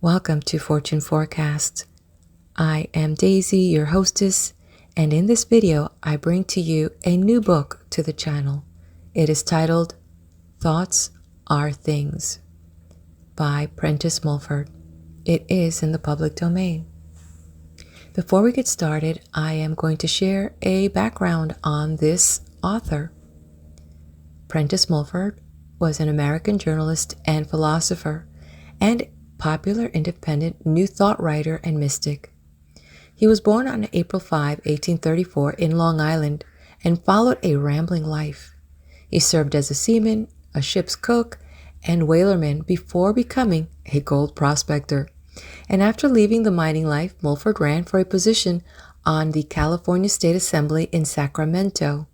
Welcome to Fortune Forecast. I am Daisy, your hostess, and in this video, I bring to you a new book to the channel. It is titled Thoughts Are Things by Prentice Mulford. It is in the public domain. Before we get started, I am going to share a background on this author. Prentice Mulford was an American journalist and philosopher and popular independent New Thought writer and mystic. He was born on April 5, 1834 in Long Island and followed a rambling life. He served as a seaman, a ship's cook, and whalerman before becoming a gold prospector. And after leaving the mining life, Mulford ran for a position on the California State Assembly in Sacramento.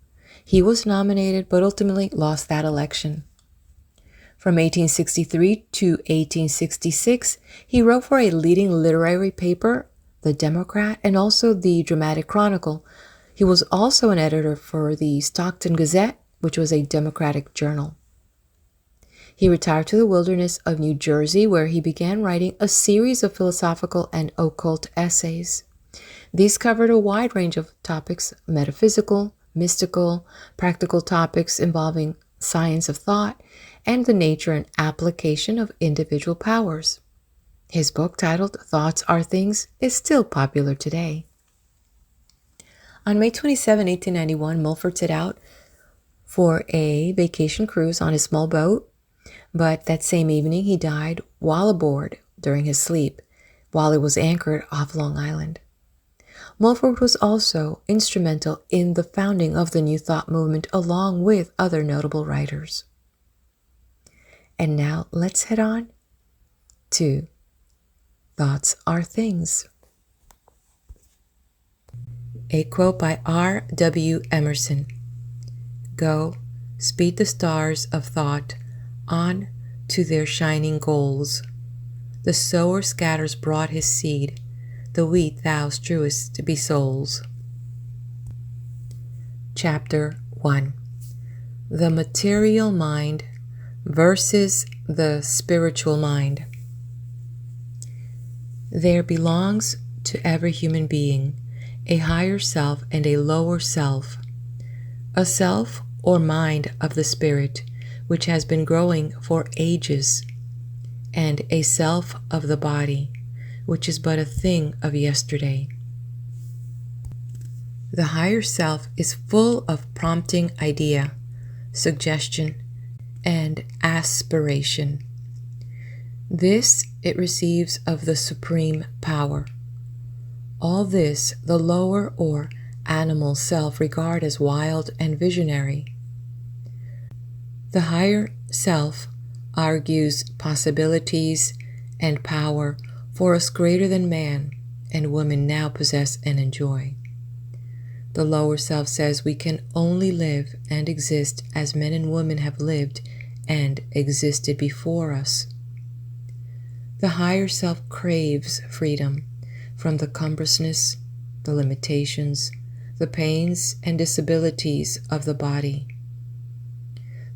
He was nominated but ultimately lost that election. From 1863 to 1866, he wrote for a leading literary paper, The Democrat, and also the Dramatic Chronicle. He was also an editor for the Stockton Gazette, which was a Democratic journal. He retired to the wilderness of New Jersey, where he began writing a series of philosophical and occult essays. These covered a wide range of topics: metaphysical, mystical, practical topics involving science of thought, and the nature and application of individual powers. His book, titled Thoughts Are Things, is still popular today. On May 27, 1891, Mulford set out for a vacation cruise on his small boat, but that same evening he died while aboard during his sleep, while it was anchored off Long Island. Mulford was also instrumental in the founding of the New Thought movement along with other notable writers. And now let's head on to Thoughts Are Things. A quote by R.W. Emerson. Go, speed the stars of thought on to their shining goals. The sower scatters broad his seed, the wheat thou strewest to be souls. Chapter 1. The Material Mind versus the Spiritual Mind. There belongs to every human being a higher self and a lower self, a self or mind of the spirit which has been growing for ages, and a self of the body which is but a thing of yesterday. The higher self is full of prompting idea, suggestion, and aspiration. This it receives of the supreme power. All this the lower or animal self regard as wild and visionary. The higher self argues possibilities and power for us greater than man and woman now possess and enjoy. The lower self says we can only live and exist as men and women have lived and existed before us. The higher self craves freedom from the cumbrousness, the limitations, the pains and disabilities of the body.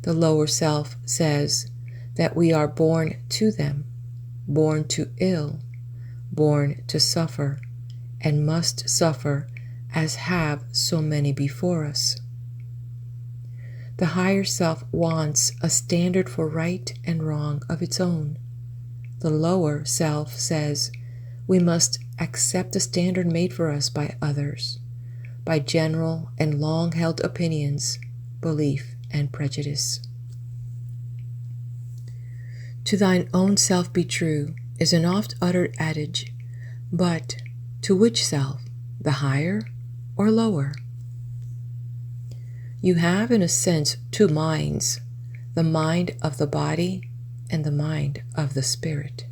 The lower self says that we are born to them, born to ill, born to suffer, and must suffer as have so many before us. The higher self wants a standard for right and wrong of its own. The lower self says we must accept a standard made for us by others, by general and long-held opinions, belief, and prejudice. To thine own self be true is an oft-uttered adage, but to which self, the higher or lower? You have, in a sense, two minds, the mind of the body and the mind of the spirit.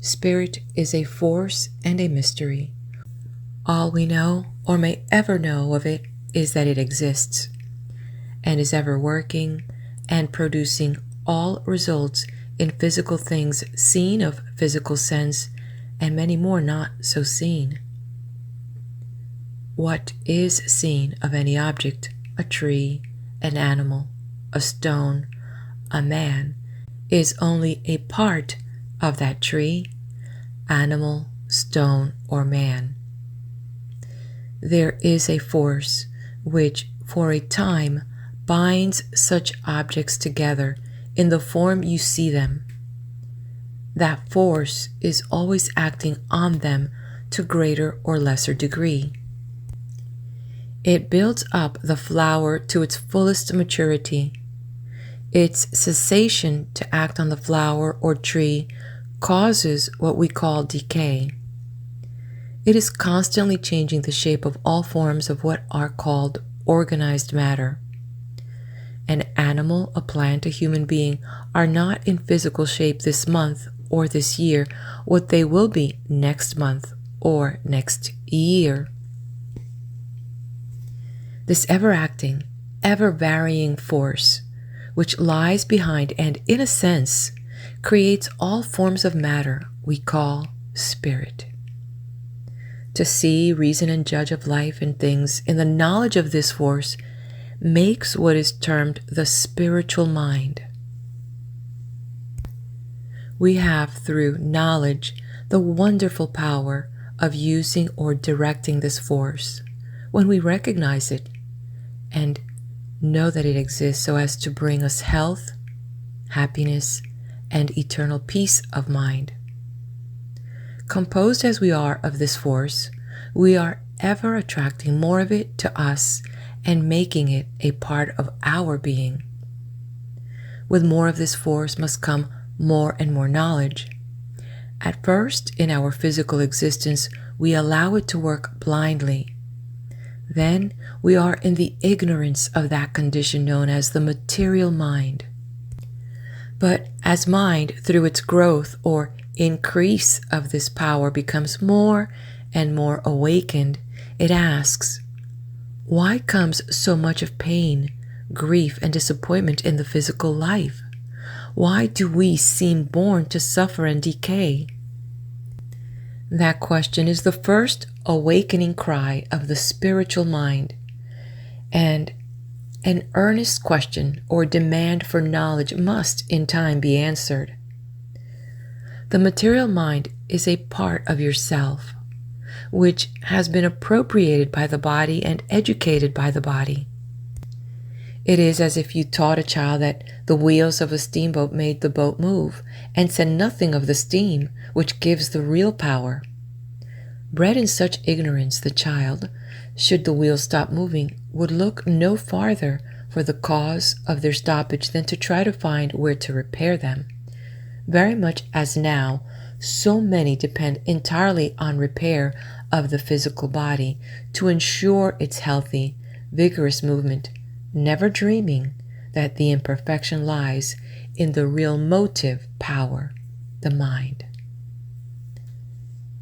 Spirit is a force and a mystery. All we know or may ever know of it is that it exists and is ever working and producing all results in physical things seen of physical sense and many more not so seen. What is seen of any object, a tree, an animal, a stone, a man, is only a part of that tree, animal, stone, or man. There is a force which, for a time, binds such objects together in the form you see them. That force is always acting on them to greater or lesser degree. It builds up the flower to its fullest maturity. Its cessation to act on the flower or tree causes what we call decay. It is constantly changing the shape of all forms of what are called organized matter. An animal, a plant, a human being are not in physical shape this month or this year what they will be next month or next year. This ever-acting, ever-varying force, which lies behind and, in a sense, creates all forms of matter, we call spirit. To see, reason, and judge of life and things in the knowledge of this force makes what is termed the spiritual mind. We have, through knowledge, the wonderful power of using or directing this force when we recognize it and know that it exists so as to bring us health, happiness, and eternal peace of mind. Composed as we are of this force, we are ever attracting more of it to us and making it a part of our being. With more of this force must come more and more knowledge. At first, in our physical existence, we allow it to work blindly. Then we are in the ignorance of that condition known as the material mind. But as mind, through its growth or increase of this power, becomes more and more awakened, it asks, why comes so much of pain, grief, and disappointment in the physical life? Why do we seem born to suffer and decay? That question is the first awakening cry of the spiritual mind, and an earnest question or demand for knowledge must in time be answered. The material mind is a part of yourself, which has been appropriated by the body and educated by the body. It is as if you taught a child that the wheels of a steamboat made the boat move, and said nothing of the steam, which gives the real power. Bred in such ignorance, the child, should the wheels stop moving, would look no farther for the cause of their stoppage than to try to find where to repair them. Very much as now, so many depend entirely on repair of the physical body to ensure its healthy, vigorous movement, never dreaming that the imperfection lies in the real motive power, the mind.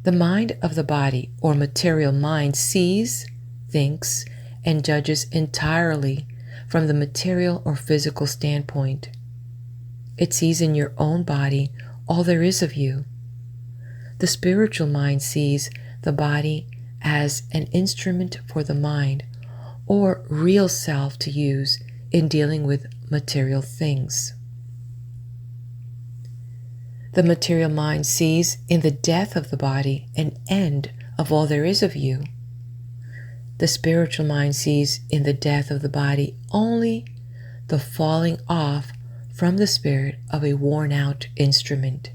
The mind of the body or material mind sees, thinks, and judges entirely from the material or physical standpoint. It sees in your own body all there is of you. The spiritual mind sees the body as an instrument for the mind or real self to use in dealing with material things. The material mind sees in the death of the body an end of all there is of you. The spiritual mind sees in the death of the body only the falling off from the spirit of a worn-out instrument.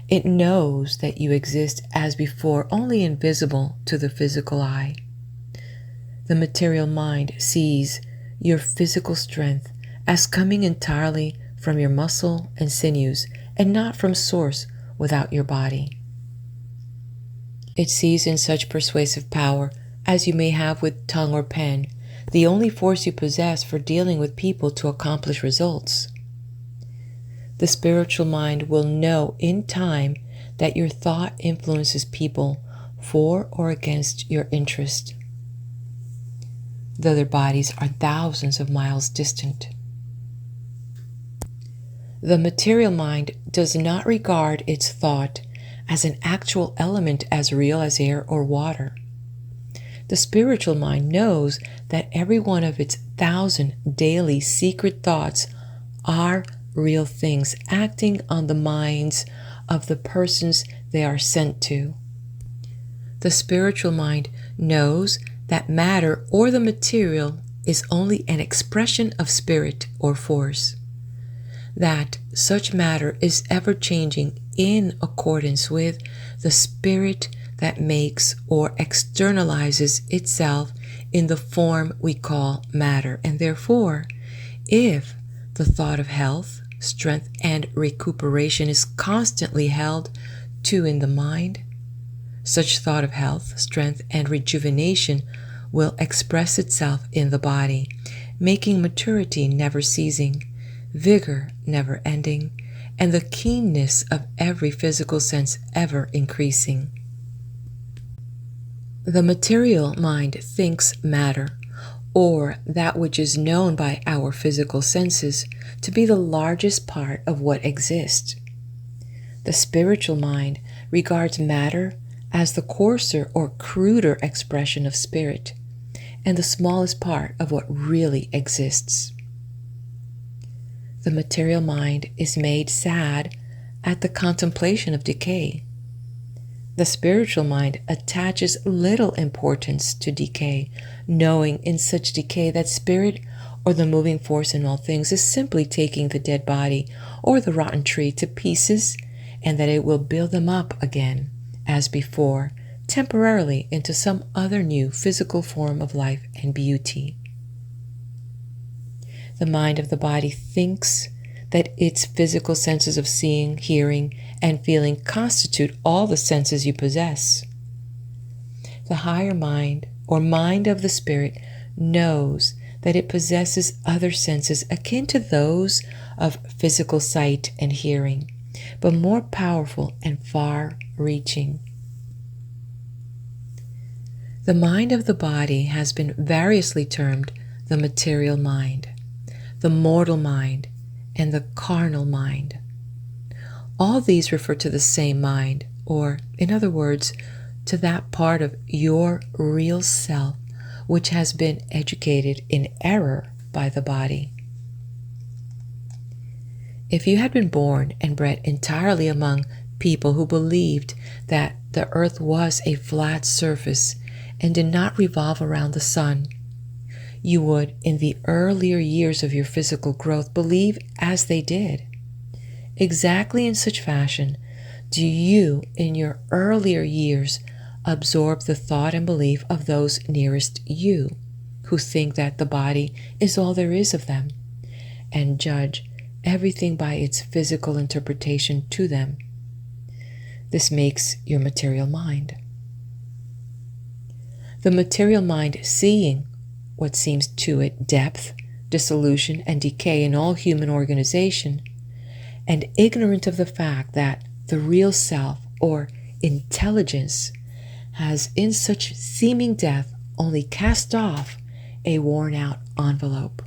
It knows that you exist as before, only invisible to the physical eye. The material mind sees your physical strength as coming entirely from your muscle and sinews and not from source without your body. It sees in such persuasive power as you may have with tongue or pen, the only force you possess for dealing with people to accomplish results. The spiritual mind will know in time that your thought influences people for or against your interest, though their bodies are thousands of miles distant. The material mind does not regard its thought as an actual element as real as air or water. The spiritual mind knows that every one of its 1,000 daily secret thoughts are real things acting on the minds of the persons they are sent to. The spiritual mind knows that matter or the material is only an expression of spirit or force, that such matter is ever changing in accordance with the spirit that makes or externalizes itself in the form we call matter. And therefore, if the thought of health, strength, and recuperation is constantly held to in the mind, such thought of health, strength, and rejuvenation will express itself in the body, making maturity never ceasing, vigor never ending, and the keenness of every physical sense ever increasing. The material mind thinks matter, or that which is known by our physical senses, to be the largest part of what exists. The spiritual mind regards matter as the coarser or cruder expression of spirit, and the smallest part of what really exists. The material mind is made sad at the contemplation of decay. The spiritual mind attaches little importance to decay, knowing in such decay that spirit, or the moving force in all things, is simply taking the dead body or the rotten tree to pieces, and that it will build them up again, as before, temporarily into some other new physical form of life and beauty. The mind of the body thinks that its physical senses of seeing, hearing, and feeling constitute all the senses you possess. The higher mind, or mind of the spirit, knows that it possesses other senses akin to those of physical sight and hearing, but more powerful and far-reaching. The mind of the body has been variously termed the material mind, the mortal mind, and the carnal mind. All these refer to the same mind, or, in other words, to that part of your real self which has been educated in error by the body. If you had been born and bred entirely among people who believed that the earth was a flat surface and did not revolve around the sun, you would, in the earlier years of your physical growth, believe as they did. Exactly in such fashion do you, in your earlier years, absorb the thought and belief of those nearest you, who think that the body is all there is of them, and judge everything by its physical interpretation to them. This makes your material mind. The material mind, seeing what seems to it depth, dissolution, and decay in all human organization, and ignorant of the fact that the real self, or intelligence, has in such seeming death only cast off a worn-out envelope,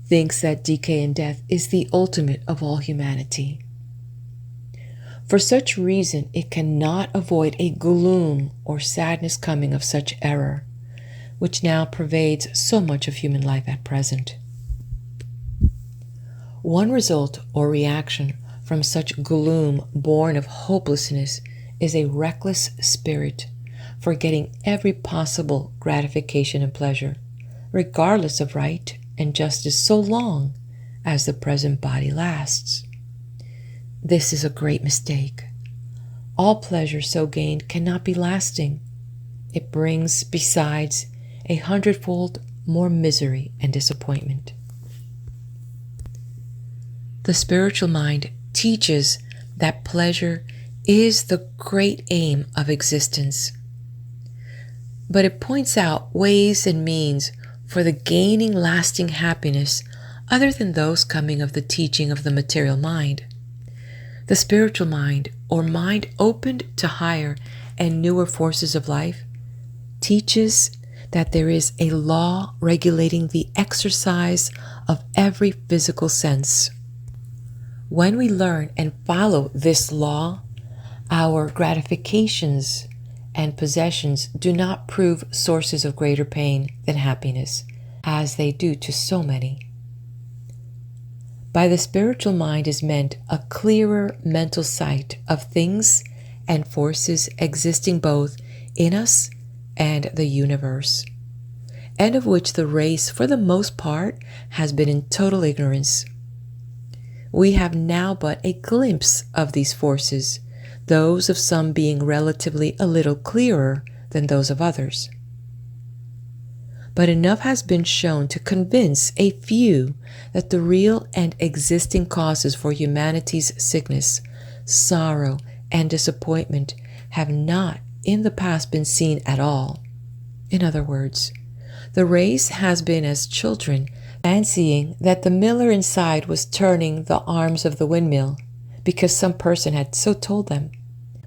thinks that decay and death is the ultimate of all humanity. For such reason, it cannot avoid a gloom or sadness coming of such error, which now pervades so much of human life at present. One result or reaction from such gloom born of hopelessness is a reckless spirit, forgetting every possible gratification and pleasure, regardless of right and justice, so long as the present body lasts. This is a great mistake. All pleasure so gained cannot be lasting. It brings, besides, 100-fold more misery and disappointment. The spiritual mind teaches that pleasure is the great aim of existence, but it points out ways and means for the gaining lasting happiness other than those coming of the teaching of the material mind. The spiritual mind, or mind opened to higher and newer forces of life, teaches that there is a law regulating the exercise of every physical sense. When we learn and follow this law, our gratifications and possessions do not prove sources of greater pain than happiness, as they do to so many. By the spiritual mind is meant a clearer mental sight of things and forces existing both in us and the universe, and of which the race, for the most part, has been in total ignorance. We have now but a glimpse of these forces, those of some being relatively a little clearer than those of others. But enough has been shown to convince a few that the real and existing causes for humanity's sickness, sorrow, and disappointment have not in the past been seen at all. In other words, the race has been as children, fancying that the miller inside was turning the arms of the windmill because some person had so told them,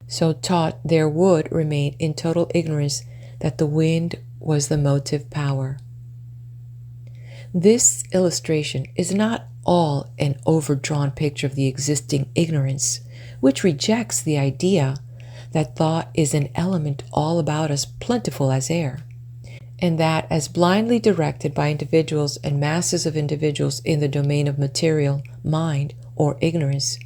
so taught there would remain in total ignorance that the wind was the motive power. This illustration is not all an overdrawn picture of the existing ignorance, which rejects the idea that thought is an element all about us plentiful as air, and that as blindly directed by individuals and masses of individuals in the domain of material mind or ignorance,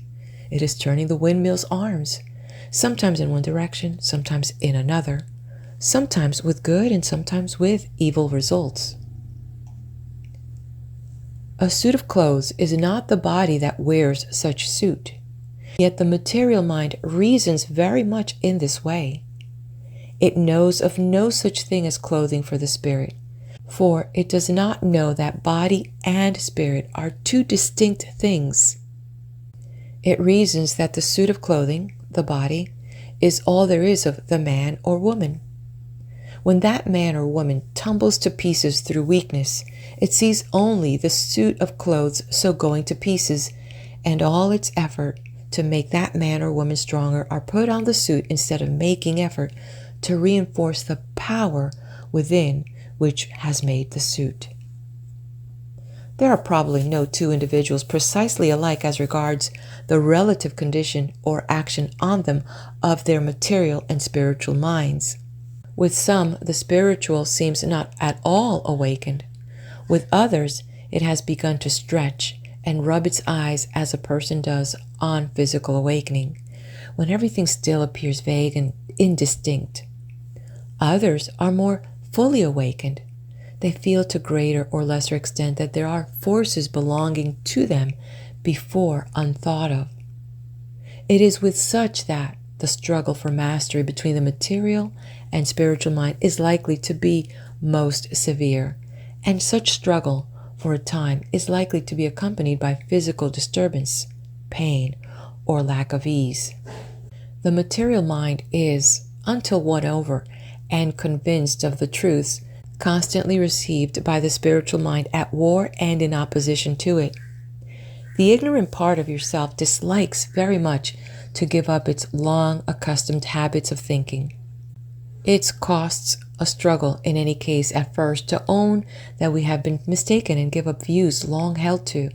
it is turning the windmill's arms, sometimes in one direction, sometimes in another, sometimes with good and sometimes with evil results. A suit of clothes is not the body that wears such suit, yet the material mind reasons very much in this way. It knows of no such thing as clothing for the spirit, for it does not know that body and spirit are two distinct things. It reasons that the suit of clothing, the body, is all there is of the man or woman. When that man or woman tumbles to pieces through weakness, it sees only the suit of clothes so going to pieces, and all its effort to make that man or woman stronger are put on the suit instead of making effort to reinforce the power within which has made the suit. There are probably no two individuals precisely alike as regards the relative condition or action on them of their material and spiritual minds. With some, the spiritual seems not at all awakened. With others, it has begun to stretch and rub its eyes as a person does on physical awakening, when everything still appears vague and indistinct. Others are more fully awakened. They feel to greater or lesser extent that there are forces belonging to them before unthought of. It is with such that the struggle for mastery between the material and spiritual mind is likely to be most severe, and such struggle for a time is likely to be accompanied by physical disturbance, pain, or lack of ease. The material mind is, until won over and convinced of the truths, constantly received by the spiritual mind at war and in opposition to it. The ignorant part of yourself dislikes very much to give up its long accustomed habits of thinking. It costs a struggle in any case at first to own that we have been mistaken and give up views long held to.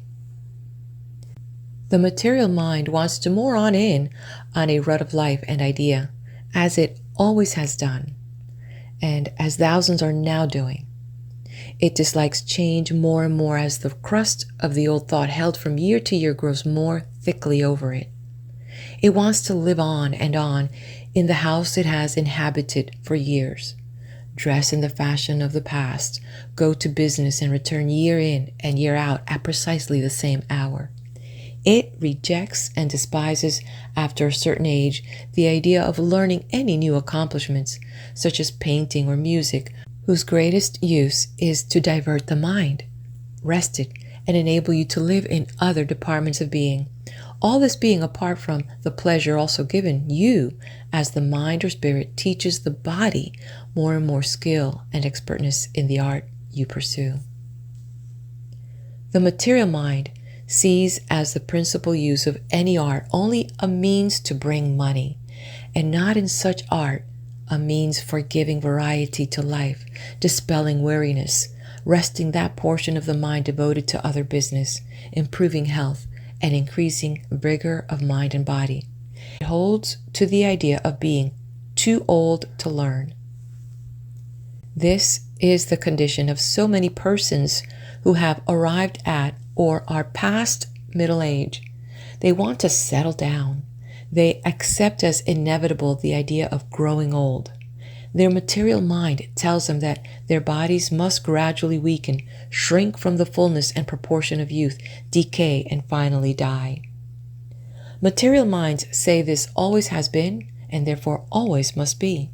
The material mind wants to more on a rut of life and idea, as it always has done, and as thousands are now doing. It dislikes change more and more as the crust of the old thought held from year to year grows more thickly over it. It wants to live on and on in the house it has inhabited for years, dress in the fashion of the past, go to business and return year in and year out at precisely the same hour. It rejects and despises, after a certain age, the idea of learning any new accomplishments, such as painting or music, whose greatest use is to divert the mind, rest it, and enable you to live in other departments of being. All this being apart from the pleasure also given you as the mind or spirit teaches the body more and more skill and expertness in the art you pursue. The material mind sees as the principal use of any art only a means to bring money, and not in such art a means for giving variety to life, dispelling weariness, resting that portion of the mind devoted to other business, improving health, and increasing vigor of mind and body. It holds to the idea of being too old to learn. This is the condition of so many persons who have arrived at or are past middle age. They want to settle down. They accept as inevitable the idea of growing old. Their material mind tells them that their bodies must gradually weaken, shrink from the fullness and proportion of youth, decay, and finally die. Material minds say this always has been and therefore always must be.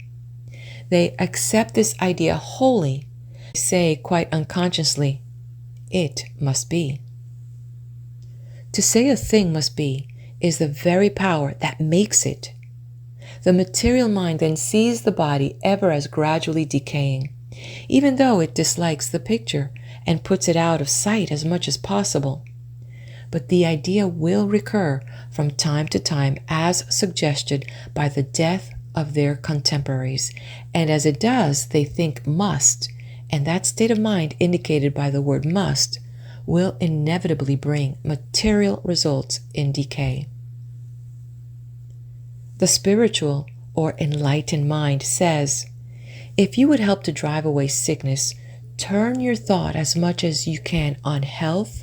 They accept this idea wholly, say quite unconsciously, it must be. To say a thing must be is the very power that makes it. The material mind then sees the body ever as gradually decaying, even though it dislikes the picture and puts it out of sight as much as possible. But the idea will recur from time to time as suggested by the death of their contemporaries, and as it does, they think must, and that state of mind indicated by the word must will inevitably bring material results in decay. The spiritual or enlightened mind says, if you would help to drive away sickness, turn your thought as much as you can on health,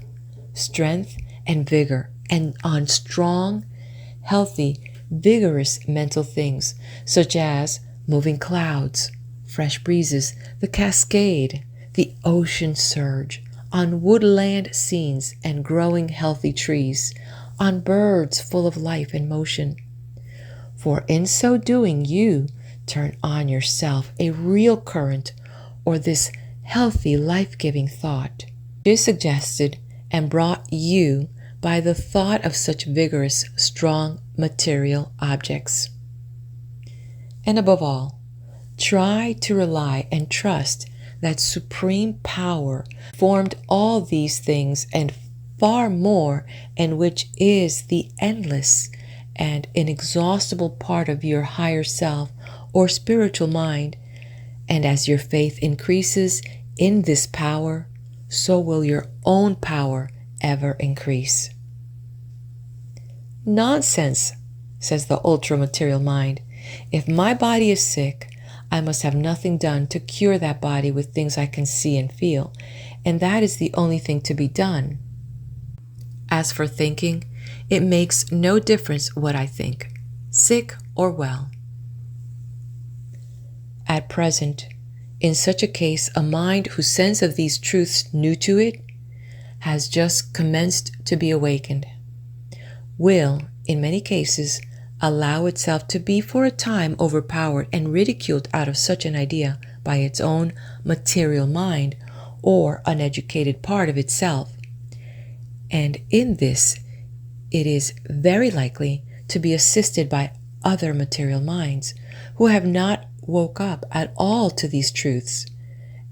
strength, and vigor, and on strong, healthy, vigorous mental things, such as moving clouds, fresh breezes, the cascade, the ocean surge, on woodland scenes and growing healthy trees, on birds full of life and motion. For in so doing, you turn on yourself a real current, or this healthy, life-giving thought is suggested and brought you by the thought of such vigorous, strong material objects. And above all, try to rely and trust that supreme power formed all these things and far more, and which is the endless and inexhaustible part of your higher self or spiritual mind. And as your faith increases in this power, so will your own power ever increase. Nonsense, says the ultra-material mind. If my body is sick, I must have nothing done to cure that body with things I can see and feel, and that is the only thing to be done. As for thinking, it makes no difference what I think, sick or well. At present, in such a case, a mind whose sense of these truths new to it has just commenced to be awakened, will, in many cases, allow itself to be for a time overpowered and ridiculed out of such an idea by its own material mind or uneducated part of itself. And in this, it is very likely to be assisted by other material minds who have not woke up at all to these truths,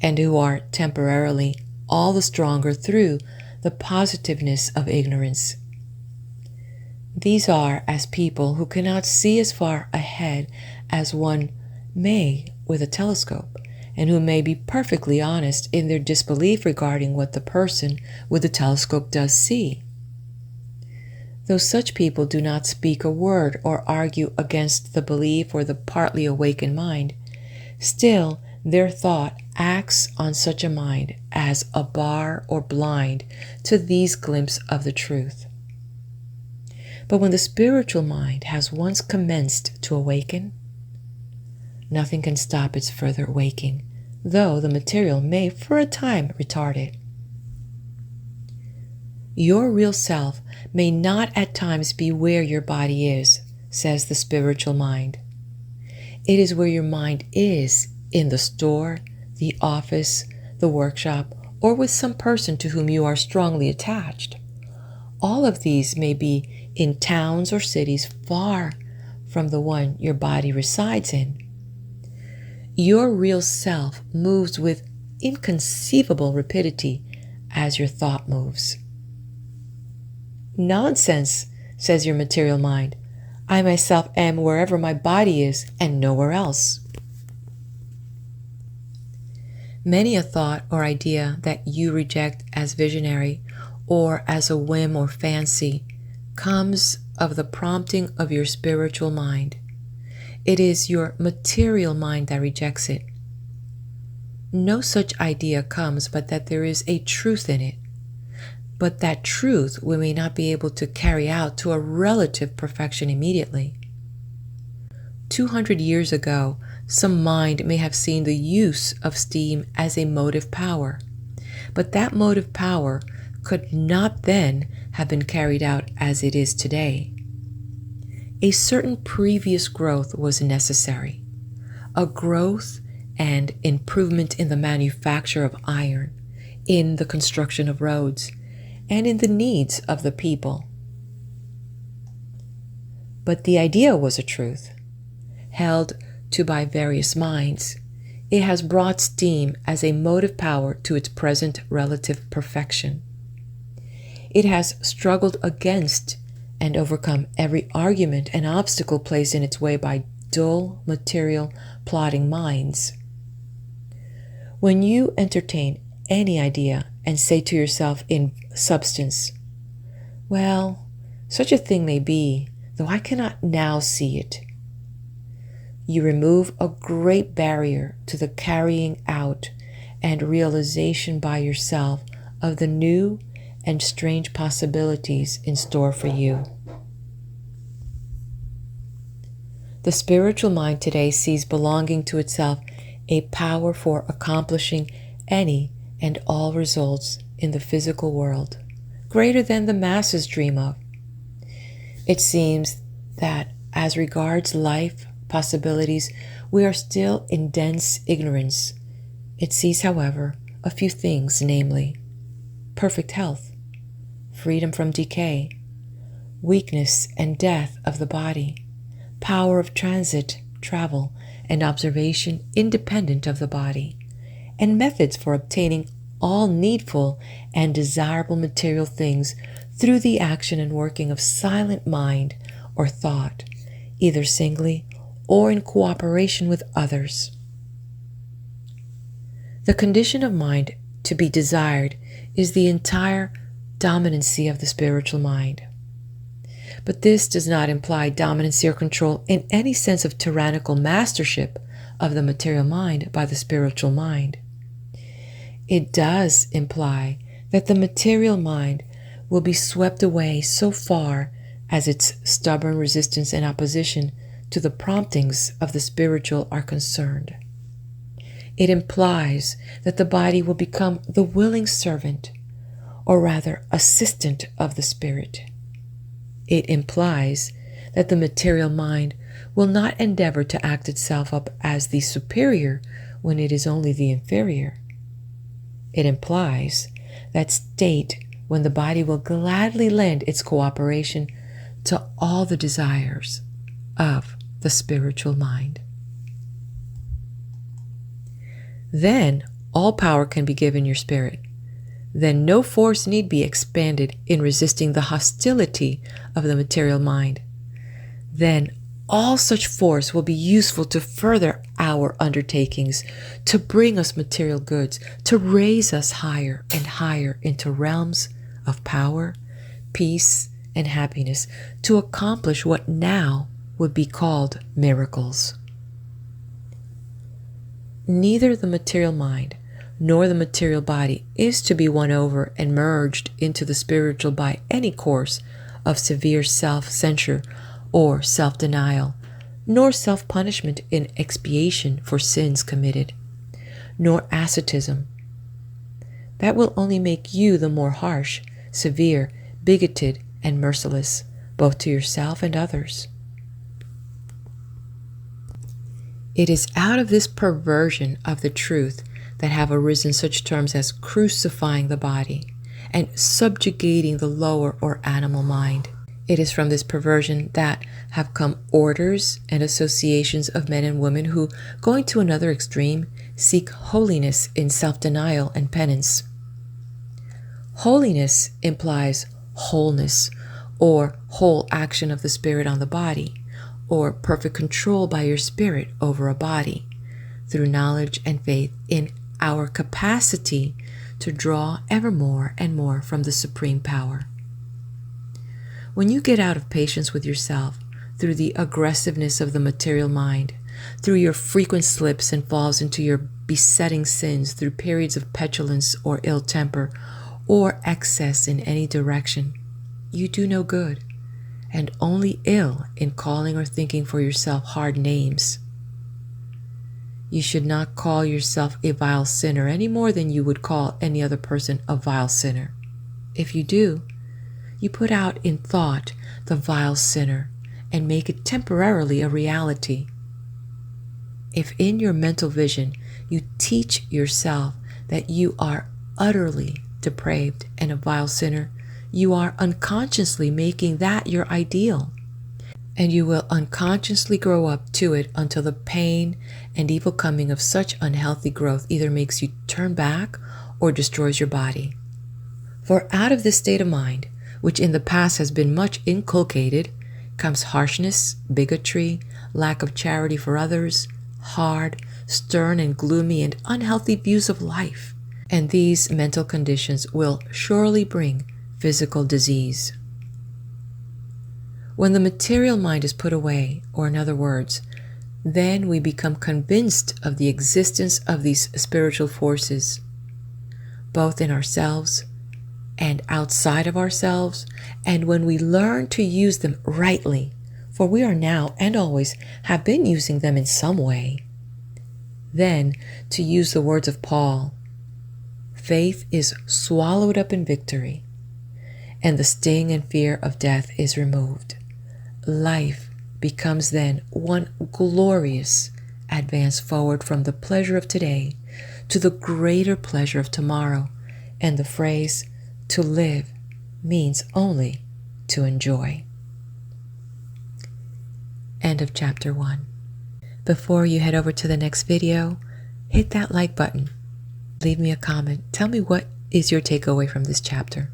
and who are temporarily all the stronger through the positiveness of ignorance. These are as people who cannot see as far ahead as one may with a telescope, and who may be perfectly honest in their disbelief regarding what the person with the telescope does see. Though such people do not speak a word or argue against the belief or the partly awakened mind, still their thought acts on such a mind as a bar or blind to these glimpses of the truth. But when the spiritual mind has once commenced to awaken, nothing can stop its further waking, though the material may for a time retard it. Your real self may not at times be where your body is, says the spiritual mind. It is where your mind is, in the store, the office, the workshop, or with some person to whom you are strongly attached. All of these may be in towns or cities far from the one your body resides in. Your real self moves with inconceivable rapidity as your thought moves. Nonsense, says your material mind. I myself am wherever my body is and nowhere else. Many a thought or idea that you reject as visionary or as a whim or fancy comes of the prompting of your spiritual mind. It is your material mind that rejects it. No such idea comes but that there is a truth in it. but that truth we may not be able to carry out to a relative perfection immediately. 200 years ago, some mind may have seen the use of steam as a motive power, but that motive power could not then have been carried out as it is today. A certain previous growth was necessary, a growth and improvement in the manufacture of iron, in the construction of roads, and in the needs of the people. But the idea was a truth, held to by various minds. It has brought steam as a motive power to its present relative perfection. It has struggled against and overcome every argument and obstacle placed in its way by dull, material, plodding minds. When you entertain any idea and say to yourself in substance, "Well, such a thing may be, though I cannot now see it," you remove a great barrier to the carrying out and realization by yourself of the new and strange possibilities in store for you. The spiritual mind today sees belonging to itself a power for accomplishing any and all results in the physical world, greater than the masses dream of. It seems that as regards life possibilities, we are still in dense ignorance. It sees, however, a few things, namely, perfect health, freedom from decay, weakness and death of the body, power of transit, travel, and observation independent of the body, and methods for obtaining all needful and desirable material things through the action and working of silent mind or thought, either singly or in cooperation with others. The condition of mind to be desired is the entire dominancy of the spiritual mind. But this does not imply dominancy or control in any sense of tyrannical mastership of the material mind by the spiritual mind. It does imply that the material mind will be swept away so far as its stubborn resistance and opposition to the promptings of the spiritual are concerned. It implies that the body will become the willing servant, or rather assistant of the spirit. It implies that the material mind will not endeavor to act itself up as the superior when it is only the inferior. It implies that state when the body will gladly lend its cooperation to all the desires of the spiritual mind. Then all power can be given your spirit. Then no force need be expended in resisting the hostility of the material mind. Then all such force will be useful to further our undertakings, to bring us material goods, to raise us higher and higher into realms of power, peace, and happiness, to accomplish what now would be called miracles. Neither the material mind nor the material body is to be won over and merged into the spiritual by any course of severe self-censure or self-denial, nor self-punishment in expiation for sins committed, nor asceticism. That will only make you the more harsh, severe, bigoted, and merciless, both to yourself and others. It is out of this perversion of the truth that have arisen such terms as crucifying the body and subjugating the lower or animal mind. It is from this perversion that have come orders and associations of men and women who, going to another extreme, seek holiness in self-denial and penance. Holiness implies wholeness, or whole action of the spirit on the body, or perfect control by your spirit over a body, through knowledge and faith in our capacity to draw ever more and more from the supreme power. When you get out of patience with yourself through the aggressiveness of the material mind, through your frequent slips and falls into your besetting sins, through periods of petulance or ill temper, or excess in any direction, you do no good, and only ill in calling or thinking for yourself hard names. You should not call yourself a vile sinner any more than you would call any other person a vile sinner. If you do, you put out in thought the vile sinner and make it temporarily a reality. If in your mental vision you teach yourself that you are utterly depraved and a vile sinner, you are unconsciously making that your ideal, and you will unconsciously grow up to it until the pain and evil coming of such unhealthy growth either makes you turn back or destroys your body. For out of this state of mind, which in the past has been much inculcated, comes harshness, bigotry, lack of charity for others, hard, stern, and gloomy and unhealthy views of life. And these mental conditions will surely bring physical disease. When the material mind is put away, or in other words, then we become convinced of the existence of these spiritual forces, both in ourselves and outside of ourselves, and when we learn to use them rightly, for we are now and always have been using them in some way, then, to use the words of Paul, faith is swallowed up in victory, and the sting and fear of death is removed. Life becomes then one glorious advance forward from the pleasure of today to the greater pleasure of tomorrow, and the phrase to live means only to enjoy. End of chapter 1. Before you head over to the next video, hit that like button. Leave me a comment. Tell me what is your takeaway from this chapter.